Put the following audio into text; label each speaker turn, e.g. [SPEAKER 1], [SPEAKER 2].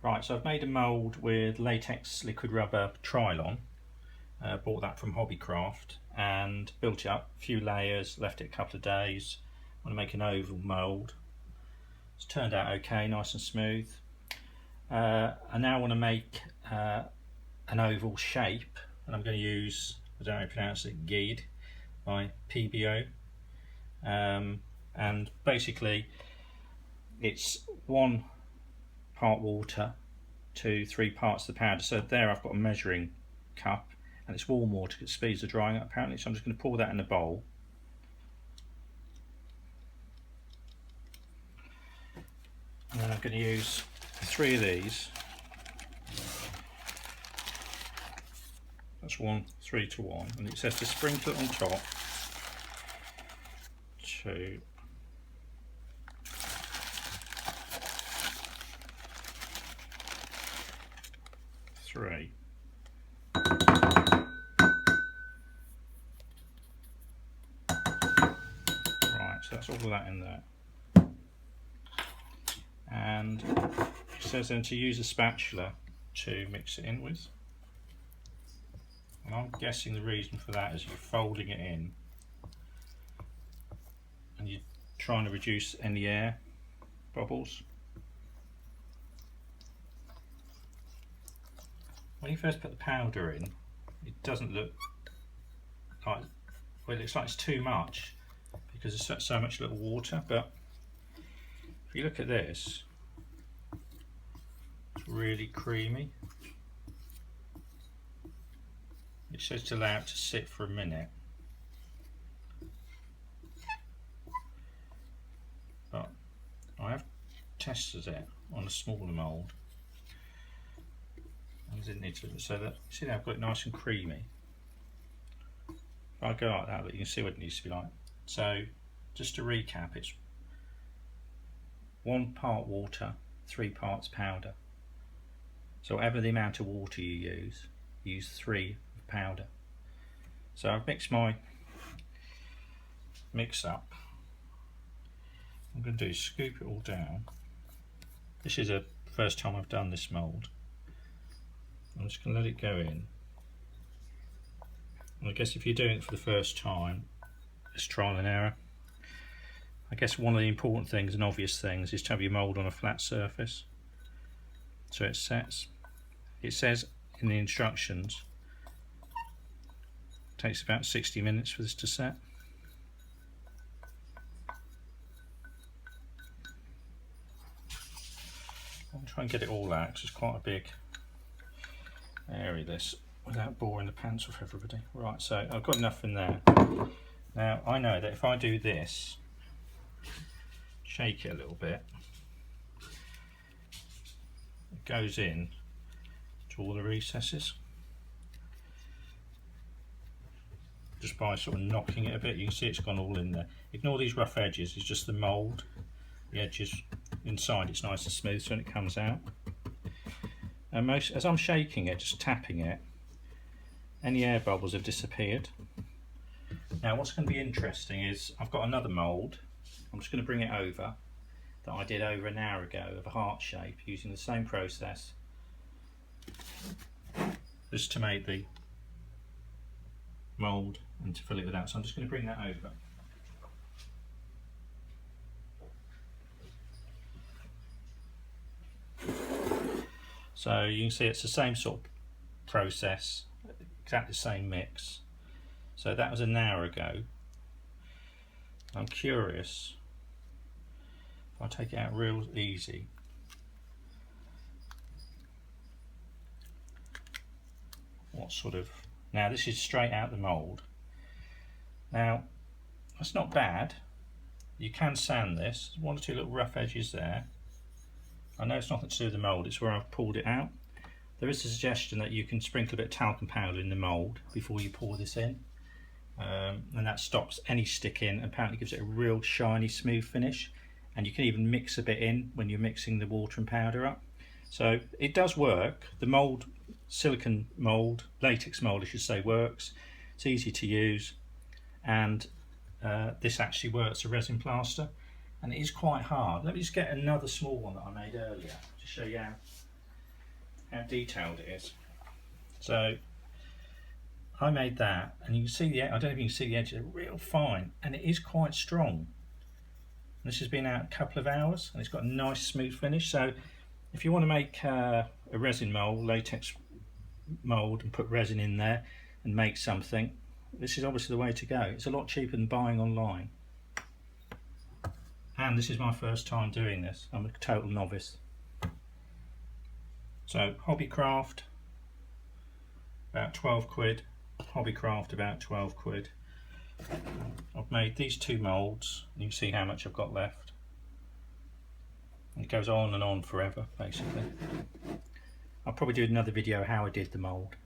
[SPEAKER 1] Right, so I've made a mould with latex liquid rubber Trylon. Bought that from Hobbycraft and built it up, a few layers, left it a couple of days. I want to make an oval mould. It's turned out okay, nice and smooth. I now want to make an oval shape, and I'm going to use, I don't know how to pronounce it, Gede by Pebeo. And basically it's 1 part water to 3 parts of the powder. So there I've got a measuring cup and it's warm water because it speeds the drying up apparently. So I'm just going to pour that in a bowl. And then I'm going to use 3 of these. That's 3 to 1, and it says to sprinkle it on top. 2, 3. Right, so that's all of that in there. And it says then to use a spatula to mix it in with. And I'm guessing the reason for that is you're folding it in and you're trying to reduce any air bubbles. When you first put the powder in, it doesn't look like, well, it looks like it's too much because there's so much little water, but if you look at this, it's really creamy. It says to allow it to sit for a minute, but I have tested it on a smaller mould and didn't need to, so that, see now I've got it nice and creamy. If I go like that, but you can see what it needs to be like. So just to recap, it's 1 part water, 3 parts powder. So whatever the amount of water you use 3 of powder. So I've mixed my mix up. I'm going to do is scoop it all down. This is the first time I've done this mould. I'm just going to let it go in. And I guess if you're doing it for the first time, it's trial and error. I guess one of the important things and obvious things is to have your mould on a flat surface. So it sets. It says in the instructions it takes about 60 minutes for this to set. I'll try and get it all out because it's quite a big area this without boring the pants off everybody. Right, so I've got enough in there. Now I know that if I do this, shake it a little bit, it goes in to all the recesses. Just by sort of knocking it a bit, you can see it's gone all in there. Ignore these rough edges, it's just the mould. The edges inside, it's nice and smooth so when it comes out. And as I'm shaking it, just tapping it, any air bubbles have disappeared. Now what's going to be interesting is I've got another mould. I'm just going to bring it over that I did over an hour ago of a heart shape using the same process just to make the mould and to fill it with that. So I'm just going to bring that over. So you can see it's the same sort of process, exactly the same mix. So that was an hour ago. I'm curious, if I take it out real easy, what sort of, now this is straight out the mould. Now that's not bad, you can sand this, there's 1 or 2 little rough edges there. I know it's nothing to do with the mould, it's where I've pulled it out. There is a suggestion that you can sprinkle a bit of talcum powder in the mould before you pour this in. And that stops any stick in, and apparently gives it a real shiny smooth finish, and you can even mix a bit in when you're mixing the water and powder up. So it does work. The mould, silicone mould, latex mould I should say, works. It's easy to use, and this actually works, a resin plaster, and it is quite hard. Let me just get another small one that I made earlier to show you how how detailed it is. So I made that, and you can see the, I don't know if you can see the edges, they're real fine, and it is quite strong. This has been out a couple of hours, and it's got a nice smooth finish. So if you want to make a resin mould, latex mould, and put resin in there and make something, this is obviously the way to go. It's a lot cheaper than buying online. And this is my first time doing this. I'm a total novice. So Hobbycraft, about 12 quid. Hobbycraft, about 12 quid. I've made these 2 moulds. You can see how much I've got left. It goes on and on forever, basically. I'll probably do another video how I did the mould.